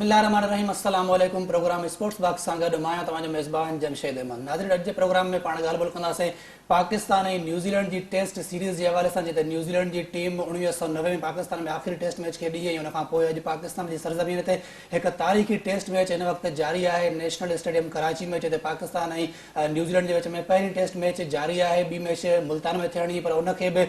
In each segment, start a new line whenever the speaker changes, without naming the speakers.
बिस्मिल्लाहिर्रहमानिर्रहीम अस्सलाम वालेकुम। प्रोग्राम स्पोर्ट्स बॉक्स सां गॾु मां तव्हांजो मेज़बान जमशेद अहमद। नाज़रीन, अॼु जे प्रोग्राम में पाण ॻाल्हि ॿोल कंदासीं पाकिस्तान ऐं न्यूज़ीलैंड जी टेस्ट सीरीज़ जे हवाले सां। जिते न्यूज़ीलैंड जी टीम 1990 में पाकिस्तान में आख़िरी टेस्ट मैच खेॾी ऐं उनखां पोइ अॼु पाकिस्तान जी सरज़मीन ते हिकु तारीख़ी टेस्ट मैच हिन वक़्तु जारी आहे नेशनल स्टेडियम कराची में। जिते पाकिस्तान ऐं न्यूज़ीलैंड जे विच में पहिरीं टेस्ट मैच जारी आहे। ॿी मैच मुल्तान में थियणी, पर उनखे बि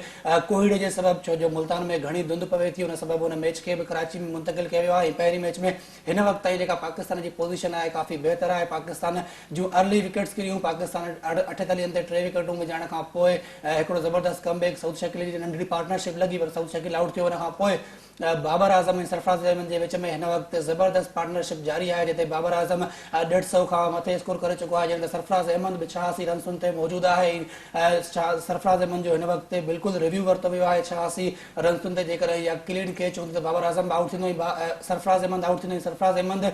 कोविड जे सबबु, छो जो मुल्तान में घणी धुंध पवे थी, उन सबबु उन मैच खे बि कराची में मुंतक़िल कयो वियो आहे। पहिरीं मैच में हिन वक़्त ताईं जेका पाकिस्तान जी पोज़ीशन आहे काफ़ी बहितर आहे। पाकिस्तान जूं अर्ली विकेट्स किरियूं, पाकिस्तान 48 ते 3 विकेटूं विझाइण खां पोइ हिकिड़ो ज़बरदस्त कमबैक। साउथ शकील जी नंढड़ी पार्टनरशिप लॻी, पर साउथ शकील आउट थियो। हुन खां पोइ बाबर आज़म ऐं सरफराज़ अहमद जे विच में हिन वक़्तु ज़बरदस्त पार्टनरशिप जारी आहे। जिते बाबर आज़म 150 खां मथे स्कोर करे चुको आहे, जंहिं सरफराज़ अहमद बि 86 रन्सुनि ते मौजूदु आहे। सरफराज़ अहमद जो हिन वक़्तु बिल्कुलु रिव्यू वरितो वियो आहे 86 रन्सुनि ते। जेकर इहा क्लीन कैच हूंदी त बाबर आज़म आउट थींदो ऐं सरफराज़ अहमद आउट थींदो। सरफराज़ अहमद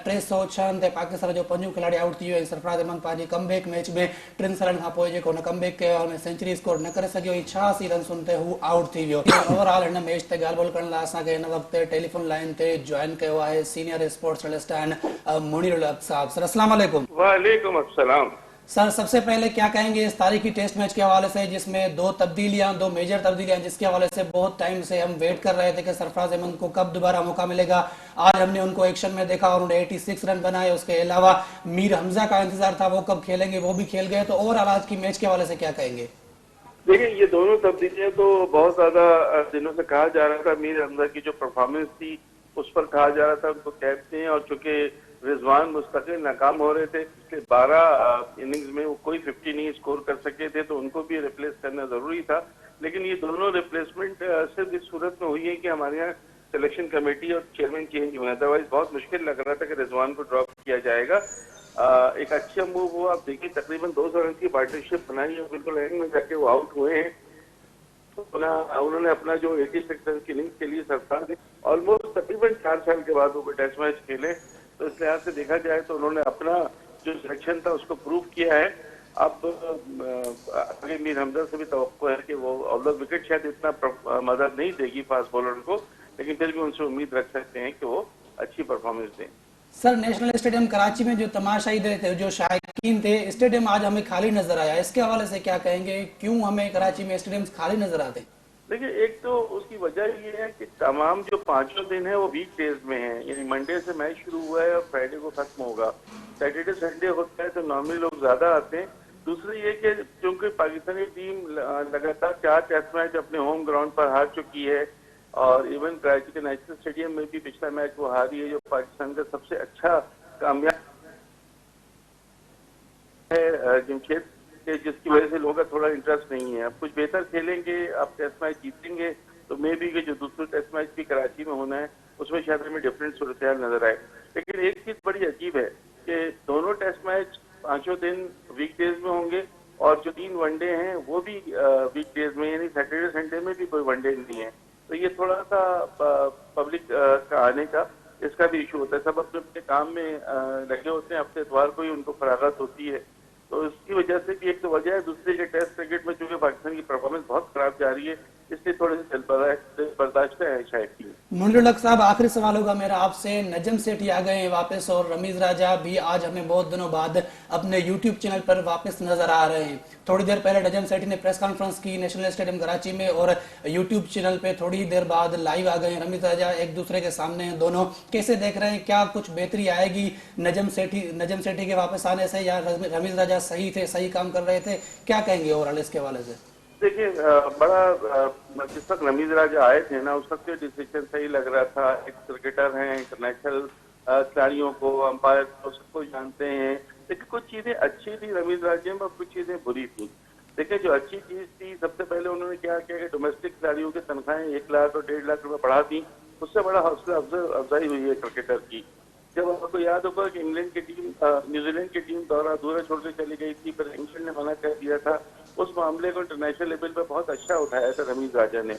306 ते पाकिस्तान जो 5 खिलाड़ी आउट थी वियो ऐं सरफराज़ अहमद पंहिंजी कमबैक मैच में 3 सालनि खां पोइ जेको हुन कमबैक कयो आहे हुन सेंचुरी स्कोर न करे सघियो ऐं 86 रन्सुनि ते हू आउट थी वियो। ओवरऑल हिन मैच ते ॻाल्हि ॿोल करण लाइ असांखे हिन वक़्तु टेलीफोन लाइन ते जॉइन कयो आहे सीनियर स्पोर्ट्स जर्नलिस्ट आहिनि मुनीरुल हक साहब। सर अस्सलाम वालेकुम।
वालेकुम अस्सलाम।
सर, सबसे पहले क्या कहेंगे इस तारीखी टेस्ट मैच के हवाले से, जिसमें दो मेजर तब्दीलियां, जिसके हवाले से बहुत टाइम से हम वेट कर रहे थे कि सरफराज अहमद को कब दोबारा मौका मिलेगा। आज हमने उनको एक्शन में देखा और उन्होंने 86 रन बनाए। उसके अलावा मीर हमजा का इंतजार था, वो कब खेलेंगे, वो भी खेल गए। तो ओवरऑल आज की मैच के हवाले से क्या कहेंगे?
देखिए, ये दोनों तब्दीलियां तो बहुत ज्यादा दिनों से कहा जा रहा था। मीर हमजा की जो परफॉर्मेंस थी उस पर कहा जा रहा था उनको कैप्टन हैं, और चूंकि रिजवान मुस्तकिल नाकाम हो रहे थे पिछले 12 इनिंग्स में, वो कोई 50 नहीं स्कोर कर सके थे, तो उनको भी रिप्लेस करना जरूरी था। लेकिन ये दोनों रिप्लेसमेंट सिर्फ इस सूरत में हुई है कि हमारे यहाँ सिलेक्शन कमेटी और चेयरमैन चेंज हुए। अदरवाइज बहुत मुश्किल लग रहा था कि रिजवान को ड्रॉप किया जाएगा। एक अच्छा मूव हुआ। आप देखिए, तकरीबन 200 रन की पार्टनरशिप बनाई और बिल्कुल एंड में जाके वो आउट हुए हैं। उन्होंने अपना जो 86 रन की इनिंग्स के लिए सरकार ऑलमोस्ट तकरीबन 4 साल के बाद वो टेस्ट मैच खेले, तो इस लिहाज से देखा जाए तो उन्होंने अपना जो सिलेक्शन था उसको प्रूव किया है। अब आगे मीर हमजा से भी तवक्को है कि वो ऑल विकेट शायद इतना मदद नहीं देगी फास्ट बॉलर को, लेकिन फिर भी उनसे उम्मीद रख सकते हैं कि वो अच्छी परफॉर्मेंस दें।
सर, नेशनल स्टेडियम कराची में जो तमाशाई थे, जो शायकीन थे, स्टेडियम आज हमें खाली नजर आया। इसके हवाले से क्या कहेंगे? क्यों हमें कराची में स्टेडियम खाली नजर आते?
देखिए, एक तो उसकी वजह ये है कि तमाम जो 5 दिन है वो वीक डेज में है, यानी मंडे से मैच शुरू हुआ है और फ्राइडे को खत्म होगा। सैटरडे संडे होता है तो नॉर्मली लोग ज्यादा आते हैं। दूसरी ये कि क्योंकि पाकिस्तानी टीम लगातार 4 टेस्ट मैच अपने होम ग्राउंड पर हार चुकी है, और इवन कराची के नेशनल स्टेडियम में भी पिछला मैच वो हारी है, जो पाकिस्तान का सबसे अच्छा कामयाब है जमशेद, जिसकी वजह से लोगों का थोड़ा इंटरेस्ट नहीं है। अब कुछ बेहतर खेलेंगे, अब टेस्ट मैच जीतेंगे तो मे भी कि जो दूसरा टेस्ट मैच भी कराची में होना है उसमें शायद हमें डिफरेंट सूरत नजर आए। लेकिन एक चीज बड़ी अजीब है कि दोनों टेस्ट मैच 5 दिन वीकडेज में होंगे, और जो 3 वनडे हैं वो भी वीकडेज में, यानी सैटरडे संडे में भी कोई वनडे नहीं है। तो ये थोड़ा सा पब्लिक का आने का इसका भी इशू होता है। सब अपने अपने काम में लगे होते हैं, हफ्ते इतवार को ही उनको फरागत होती है, तो इसकी वजह से भी एक तो वजह है। दूसरे के टेस्ट क्रिकेट में चूंकि पाकिस्तान की परफॉर्मेंस बहुत खराब जा रही है, इसलिए थोड़े से बर्दाश्त है शायद की।
मुनीरुल हक साहब, आखिरी सवाल होगा मेरा आपसे। नजम सेठी आ गए हैं वापस, और रमीज राजा भी आज हमें बहुत दिनों बाद अपने यूट्यूब चैनल पर वापस नजर आ रहे हैं। थोड़ी देर पहले नजम सेठी ने प्रेस कॉन्फ्रेंस की नेशनल स्टेडियम कराची में, और यूट्यूब चैनल पे थोड़ी देर बाद लाइव आ गए हैं। रमीज राजा एक दूसरे के सामने हैं। दोनों कैसे देख रहे हैं? क्या कुछ बेहतरी आएगी नजम सेठी के वापस आने से, या रमीज राजा सही थे, सही काम कर रहे थे? क्या कहेंगे ओवरऑल इसके हवाले से?
देखिए, बड़ा जिस वक्त रमीज राजा आए थे ना, उस वक्त डिसीजन सही लग रहा था। एक क्रिकेटर हैं, इंटरनेशनल खिलाड़ियों को, अंपायर को, सबको जानते हैं। लेकिन कुछ चीजें अच्छी थी रमीज राजा में और कुछ चीजें बुरी थी। देखिए, जो अच्छी चीज थी, सबसे पहले उन्होंने क्या किया कि डोमेस्टिक खिलाड़ियों की तनख्वाहें 1 लाख और 1.5 लाख रुपए बढ़ा दी। उससे बड़ा हौसला अफजाई हुई है क्रिकेटर की। जब आपको याद होगा कि इंग्लैंड की टीम न्यूजीलैंड की टीम दौरा अधूरा छोड़ के चली गई थी, पर इंग्लैंड ने मना कर दिया था। उस मामले को इंटरनेशनल लेवल पर बहुत अच्छा उठाया था रमीज राजा ने।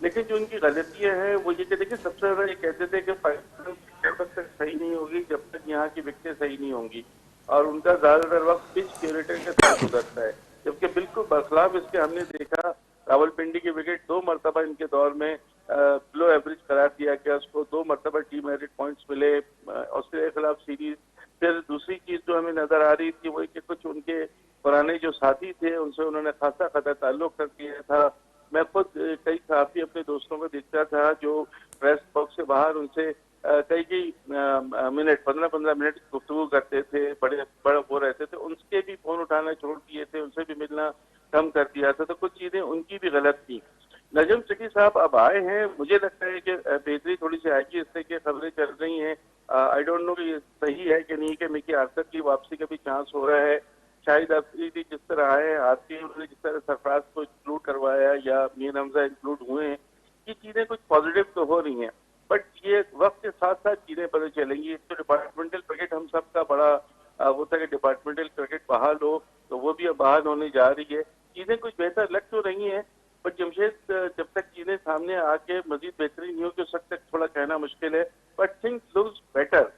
लेकिन जो उनकी गलतियां हैं वो ये कि देखिए, सबसे ज्यादा ये कहते थे कि पाकिस्तान जब तक सही नहीं होगी जब तक यहाँ की विकेटें सही नहीं होंगी, और उनका ज्यादातर वक्त पिच क्यूरेटर के साथ गुजरता है। जबकि बिल्कुल बरखलाफ इसके हमने देखा, रावलपिंडी की विकेट 2 मरतबा इनके दौर में बिलो एवरेज करार दिया गया। उसको 2 मरतबा टीम मेरिट पॉइंट्स मिले ऑस्ट्रेलिया के खिलाफ सीरीज। फिर दूसरी चीज जो हमें नजर आ रही थी वो कि कुछ उनके पुराने जो साथी थे उनसे उन्होंने खासा कदर ताल्लुक कर दिया था। मैं खुद कई काफी अपने दोस्तों को देखता था जो प्रेस बॉक्स से बाहर उनसे कई मिनट 15-15 मिनट गुफ्तगू करते थे, बड़े वो रहते थे, उनके भी फोन उठाना छोड़ दिए थे, उनसे भी मिलना कम कर दिया था। तो कुछ चीजें उनकी भी गलत थी। नजम सेठी साहब अब आए हैं, मुझे लगता है कि बेहतरी थोड़ी सी आएगी। इस तरह की खबरें चल रही हैं, आई डोंट नो कि ये सही है कि नहीं कि मिकी आर्चर की वापसी का भी चांस हो रहा है। शाहिद अफरीदी जिस तरह आए आते उन्होंने जिस तरह सरफराज को इंक्लूड करवाया या मीर हमजा इंक्लूड हुए, ये चीजें कुछ पॉजिटिव तो हो रही हैं, बट ये वक्त के साथ साथ चीजें पता चलेंगी। तो डिपार्टमेंटल क्रिकेट हम सबका बड़ा वो था कि डिपार्टमेंटल क्रिकेट बहाल हो, तो वो भी अब बहाल होने जा रही है। चीजें कुछ बेहतर लग तो रही हैं, पर जमशेद जब तक चीजें सामने आके मजीद बेहतरीन नहीं हो कि उस वक्त तक थोड़ा कहना मुश्किल है। बट थिंग्स लुक्स बेटर,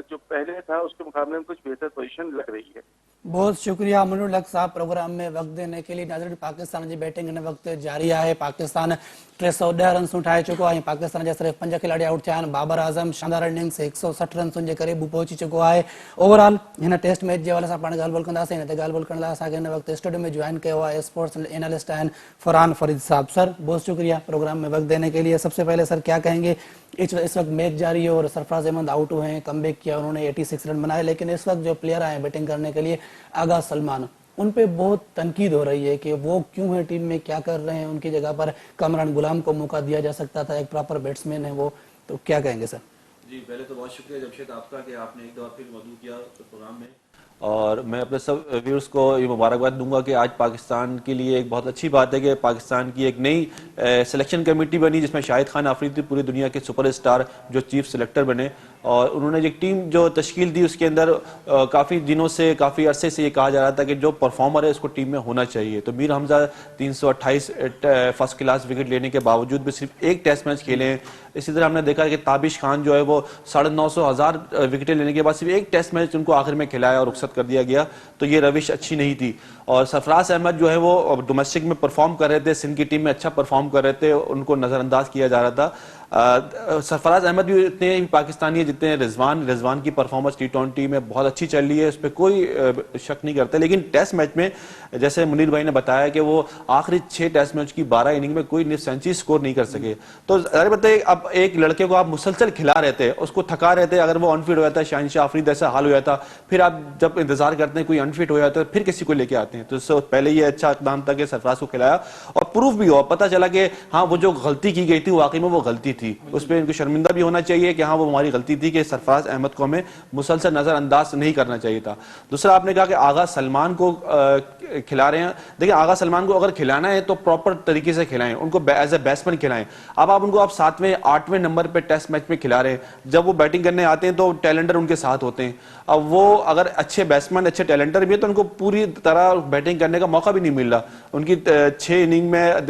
जो पहले था उसके मुकाबले में कुछ बेहतर पोजीशन लग रही है।
बहुत शुक्रिया मुनुल हक साहब प्रोग्राम में वक्त देने के लिए। नाज़रीन, पाकिस्तान की बैटिंग हिन वक्त जारी है। पाकिस्तान 310 रन ठाहे चुको है। पाकिस्तान जा सिर्फ 5 खिलाड़ी आउट थिया आहिनि। बाबर आज़म शानदार इनिंग्स 160 रन जे क़रीब पहुंची चुको है। ओवरऑल हिन टेस्ट मैच जे हवाले सां पाण ॻाल्हि ॿोल कंदासीं। हिन ते ॻाल्हि ॿोल करण लाइ असांखे हिन वक्त स्टूडियो में ज्वाइन किया हुआ स्पोर्ट्स एनालिस्ट आहिनि फरहान फरीद साहब। सर, बहुत शुक्रिया प्रोग्राम में वक्त देने के लिए। सबसे पहले सर क्या कहेंगे, इस वक्त मैच जारी है और सरफराज अहमद आउट हुए हैं, कमबैक किया, उन्होंने 86 रन बनाए, लेकिन इस वक्त जो प्लेयर आए बैटिंग करने के लिए आगा सलमान, उन पे बहुत तनकीद हो रही है कि वो क्यों है टीम में, क्या कर रहे हैं। उनकी जगह पर कमरान गुलाम को मौका दिया जा सकता था, एक प्रॉपर बैट्समैन है वो, तो क्या कहेंगे सर?
जी, पहले तो बहुत शुक्रिया जमशेद आपका कि आपने एक दफा फिर मौजूद किया प्रोग्राम में, और मैं अपने सब व्यूअर्स को ये मुबारकबाद दूंगा कि आज पाकिस्तान के लिए एक बहुत अच्छी बात है कि पाकिस्तान की एक नई सिलेक्शन कमेटी बनी जिसमें शाहिद खान आफरीदी पूरी दुनिया के सुपरस्टार जो चीफ सिलेक्टर बने, और उन्होंने एक टीम जो तश्कील दी उसके अंदर काफ़ी दिनों से, काफ़ी अरसे से ये कहा जा रहा था कि जो परफॉर्मर है उसको टीम में होना चाहिए। तो Mir Hamza 328 first class wicket लेने के बावजूद भी सिर्फ एक टेस्ट मैच खेले हैं। इसी तरह हमने देखा कि ताबिश खान जो है वो 950,000 विकेटें लेने के बाद सिर्फ एक टेस्ट मैच उनको आखिर में खिलाया और रुखसत कर दिया गया, तो ये रविश अच्छी नहीं थी। और सरफराज अहमद जो है वो डोमेस्टिक में परफॉर्म कर रहे थे, सिंध की टीम में अच्छा परफॉर्म कर रहे थे, उनको नज़रअंदाज किया जा रहा था। सरफराज अहमद भी इतने ही पाकिस्तानी है जितने रिजवान की परफॉर्मेंस T20 में बहुत अच्छी चल रही है, उस पर कोई शक नहीं करते। लेकिन टेस्ट मैच में जैसे मुनीर भाई ने बताया कि वो आखिरी 6 टेस्ट मैच की 12 इनिंग में कोई सेंचुरी स्कोर नहीं कर सके। तो अरे बताइए, अब एक लड़के को आप मुसलसल खिला रहे थे, उसको थका रहे थे, अगर वो अनफिट हो जाता है, शाहिन शाह अफरीदी ऐसा हाल हो जाता, फिर आप जब इंतजार करते हैं कोई अनफिट हो जाता है फिर किसी को लेके आते हैं। तो इससे पहले ये अच्छा इकदाम था कि सरफराज को खिलाया और प्रूफ भी हो, पता चला कि हाँ वो जो गलती की गई थी वाकई में वो गलती थी, उस पर इनको शर्मिंदा भी होना चाहिए कि हाँ वो हमारी गलती थी कि सरफराज अहमद को हमें मुसलसल नजरअंदाज नहीं करना चाहिए था। दूसरा, आपने कहा कि आगा सलमान को खिला रहे हैं। देखिए, आगा सलमान को अगर खिलाना है तो प्रॉपर तरीके से खिलाएं, उनको एज ए बैट्समैन खिलाएं। अब आप उनको 7वें 8वें नंबर पे टेस्ट मैच में खिला रहे हैं, जब वो बैटिंग करने आते हैं तो टैलेंटर उनके साथ होते हैं। अब वो अगर अच्छे बैट्समैन, अच्छे टैलेंटर भी है तो उनको पूरी तरह बैटिंग करने का मौका भी नहीं मिल रहा। उनकी 6 इनिंग में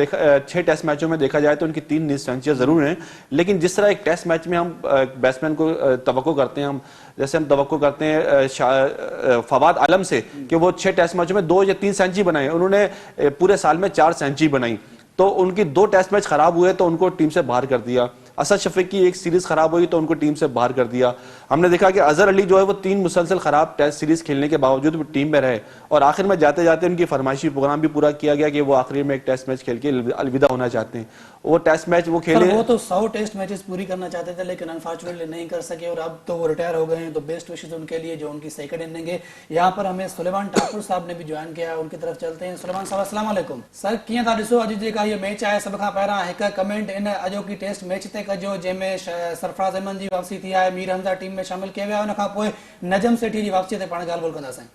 6 टेस्ट मैचों में देखा जाए तो उनकी 3 सेंचुरियां जरूर हैं, लेकिन जिस तरह एक टेस्ट मैच में हम बैट्समैन को तवक्को करते हैं, हम जैसे हम तवक्को करते हैं फवाद आलम से कि वो 6 टेस्ट मैचों में 2 या 3 सेंचुरी बनाए, उन्होंने पूरे साल में 4 सेंचुरी बनाई, तो उनकी 2 टेस्ट मैच खराब हुए तो उनको टीम से बाहर कर दिया। असद शफीक की एक सीरीज खराब हुई तो उनको टीम से बाहर कर दिया। हमने देखा कि अजहर अली जो है वो 3 मुसलसल खराब टेस्ट सीरीज खेलने के बावजूद वो टीम में रहे, और आखिर में जाते जाते उनकी फरमाइशी प्रोग्राम भी पूरा किया गया कि वो आखिरी में एक टेस्ट मैच खेल के अलविदा होना चाहते हैं। वो टेस्ट मैच वो खेले,
वो तो 100 टेस्ट मैचेस पूरी करना चाहते थे लेकिन अनफॉर्चुनेटली नहीं कर सके, और अब तो वो रिटायर हो गए हैं। तो बेस्ट विशेस उनके लिए जो उनकी सेकंड इनिंग है। यहाँ पर हमें सुलेमान ठाकुर साहब ने भी ज्वाइन किया, उनकी तरफ चलते हैं। सुलेमान साहब, अस्सलाम वालेकुम। सर, कीअं था ॾिसो अॼु जेका ये मैच आहे, सब खां पहिरां हिकु कमेंट इन अॼोकी टेस्ट मैच ते कजो जंहिंमें सरफराज अहमद जी वापसी थी आहे, मीर हमजा टीम में शामिल किया विया, उन खां पोइ नजम सेठी जी वापसी ते पाण ॻाल्हि ॿोल कंदासीं।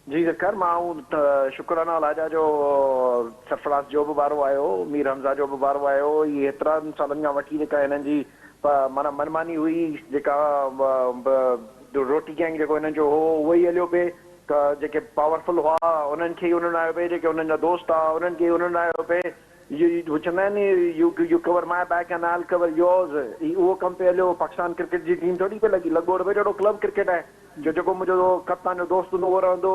जी ज़कर, मां शुक्राना लाजा जो सरफराज जो बि वारो आयो, मीर हमजा जो बि वारो आयो। ये एतिरनि सालनि खां वठी जेका हिननि जी माना मनमानी हुई, जेका रोटी गैंग जेको हिननि जो हो उहो ई हलियो पिए। जेके पावरफुल हुआ उन्हनि खे उन्हनि आयो पिए, जेके उन्हनि जा दोस्त हुआ उन्हनि खे उन्हनि आयो पिए। हू चवंदा आहिनि you cover my back and I cover yours. उहो कमु पे हलियो। पाकिस्तान क्रिकेट जी टीम थोड़ी पे लॻी, लॻो रुपए जहिड़ो क्लब क्रिकेट आहे जो जेको मुंहिंजो कप्तान जो दोस्त हूंदो उहो रहंदो,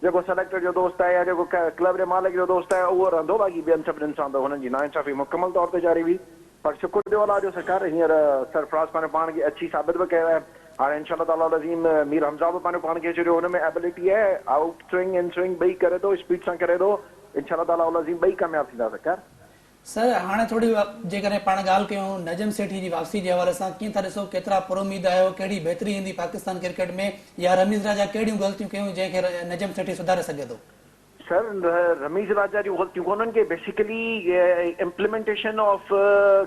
जेको सेलेक्टर जो दोस्त आहे या जेको क्लब जे मालिक जो दोस्त आहे उहो रहंदो, बाक़ी ॿियनि सभिनीनि सां त हुननि जी नाइंसाफ़ी मुकमल तौर ते जारी हुई। पर शुक्र ॾियो अलाह जो सरकार हींअर सरफराज़ पंहिंजो पाण खे अच्छी साबित बि कयो आहे। हाणे इंशाल्लाह ताला अज़ीम मीर हमज़ा बि पंहिंजो पाण खे अची हुन में एबिलिटी आहे, आउट स्विंग इन स्विंग ॿई करे थो, स्पीड सां करे थो। इंशाल्लाह ताला अज़ीम ॿई कामयाब थींदा सरकार।
सर हाणे थोड़ी जेकॾहिं पाण ॻाल्हि कयूं नजम सेठी जी वापसी जे हवाले सां, कीअं था ॾिसो, केतिरा पुरुमीद आहियो, कहिड़ी बहितरी ईंदी पाकिस्तान क्रिकेट में, या रमीज़ राजा कहिड़ियूं ग़लतियूं कयूं जंहिंखे नजम सेठी सुधारे सघे थो?
सर रमीज़ राजा जी ग़लतियूं कोन्हनि के बेसिकली इम्प्लीमेंटेशन ऑफ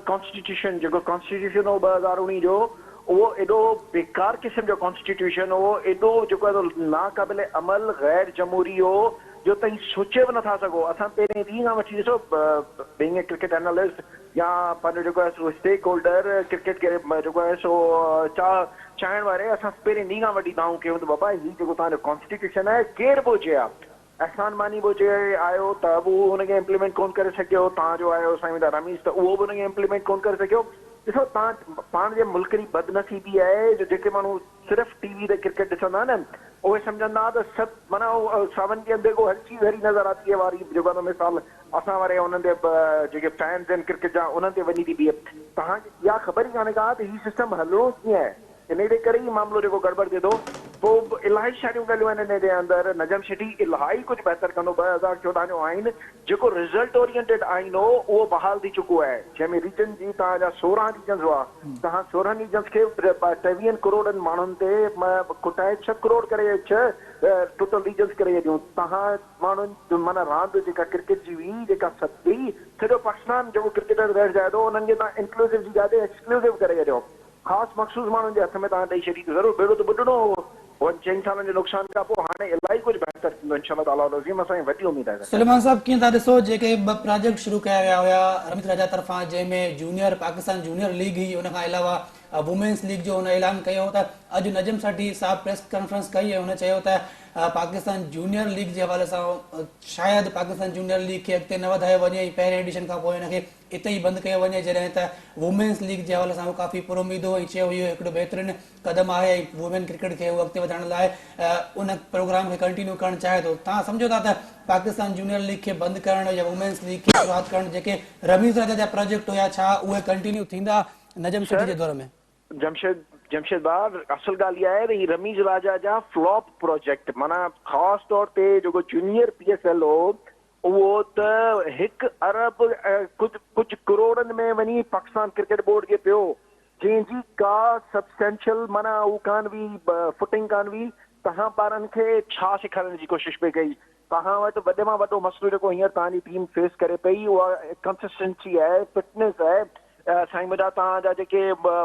कॉन्स्टिट्यूशन, जेको कॉन्स्टिट्यूशन हो 2019 जो, उहो एॾो बेकार क़िस्म जो कॉन्स्टिट्यूशन हो, एॾो जेको आहे नाक़ाबिल अमल गैर जमहूरी हो जो ताईं सोचे बि नथा सघो। असां पहिरें ॾींहं खां वठी ॾिसो, बीइंग ए क्रिकेट एनालिस्ट या पंहिंजो जेको आहे सो स्टेक होल्डर क्रिकेट खे जेको आहे सो चाहिण वारे, असां पहिरें ॾींहं खां वठी दाऊं कयूं त बाबा हीउ जेको तव्हांजो कॉन्स्टिट्यूशन आहे केरु बि हुजे आहे, एहसान मानी बि हुजे आयो त बि हुनखे इम्प्लीमेंट कोन करे सघियो, तव्हांजो आयो साईं रमीज़ त उहो बि हुनखे इम्प्लीमेंट कोन करे सघियो। ॾिसो तव्हां पाण जे मुल्क जी बदनसीबी आहे जो जेके माण्हू सिर्फ़ु टीवी ते क्रिकेट ॾिसंदा न, उहे सम्झंदा त सभु माना सावन के अंदर को हर चीज़ हरी नज़र आती है वारी, जेको आहे मिसाल असां वारे उन्हनि ते जेके फैन्स आहिनि क्रिकेट जा उन्हनि ते वञी थी बीहे। तव्हांखे इहा ख़बर ई कान्हे का त हीउ सिस्टम हलणो कीअं आहे, इन जे करे ई मामिलो जेको गड़बड़ थिए थो। पोइ इलाही शयूं ॻाल्हियूं आहिनि इन जे अंदरि। नजम शेठी इलाही कुझु बहितर कंदो। 2014 जो आइन जेको रिज़ल्ट ओरिएंटेड आइन हो उहो बहाल थी चुको आहे, जंहिंमें रीजन जी तव्हांजा 16 रीजन्स हुआ, तव्हां 16 रीजन्स खे 23 करोड़नि माण्हुनि ते कुटाए 6 करोड़ करे 6 टोटल रीजन्स करे ॾियूं। तव्हां माण्हुनि माना रांदि जेका क्रिकेट जी हुई, जेका सभई सॼो पाकिस्तान जेको क्रिकेटर रहिजाए थो, उन्हनि खे तव्हां इंक्लूसिव जी ॻाल्हि एक्सक्लूसिव करे छॾियो, ख़ासि मख़सूस माण्हुनि जे हथ में तव्हां ॾेई छॾी। ज़रूरु बेड़ो त ॿुधणो हो, 4 सालनि जे नुक़सान खां पोइ हाणे इलाही कुझु बहितर थींदो इंशाल्लाह ताला अज़ीम, असांजी वॾी उमेद आहे।
सुलेमान साहब कीअं था ॾिसो जेके ॿ प्रोजेक्ट शुरू कया विया हुया रमीज़ राजा तरफ़ां, जंहिंमें जूनियर पाकिस्तान जूनियर लीग हुई, उन खां अलावा वुमेन्स लीग जो हुन ऐलान कयो त अॼु नजम सेठी साहब प्रेस कॉन्फ्रेंस कई है, हुन चयो त पाकिस्तान जूनियर लीग जे हवाले सां शायदि पाकिस्तान जूनियर लीग खे अॻिते न वधायो वञे, पहिरें एडिशन खां पोइ हिनखे इते ई बंदि कयो वञे, जॾहिं त वुमेन्स लीग जे हवाले सां उहो काफ़ी पुरुमीद हो ऐं चयो इहो हिकिड़ो बहितरीनु क़दम आहे, वुमेन क्रिकेट खे उहो अॻिते वधाइण लाइ उन प्रोग्राम खे कंटिन्यू करणु चाहे थो। तव्हां सम्झो था त पाकिस्तान जूनियर लीग खे बंदि करणु या वुमेन्स लीग खे शुरूआत करणु जेके रमीज़ राजा जा प्रोजेक्ट हुया, छा उहे कंटिन्यू थींदा नजम सेठी जे दौर में?
जमशेद बार असल ॻाल्हि इहा आहे त हीउ रमीज़ राजा जा फ्लॉप प्रोजेक्ट, माना ख़ासि तौर ते जेको जूनियर PSL हो उहो त 1 अरब कुझु करोड़नि में वञी पाकिस्तान क्रिकेट बोर्ड खे पियो, जंहिंजी का सब्सटेंशियल माना हू कान हुई, फुटिंग कान हुई। तव्हां ॿारनि खे छा सेखारण जी कोशिशि पई कई? तव्हां वटि वॾे मां वॾो मसइलो जेको हींअर तव्हांजी टीम फेस करे पई उहा कंसिस्टेंसी आहे, फिटनेस आहे। साईं मुंहिंजा तव्हांजा जेके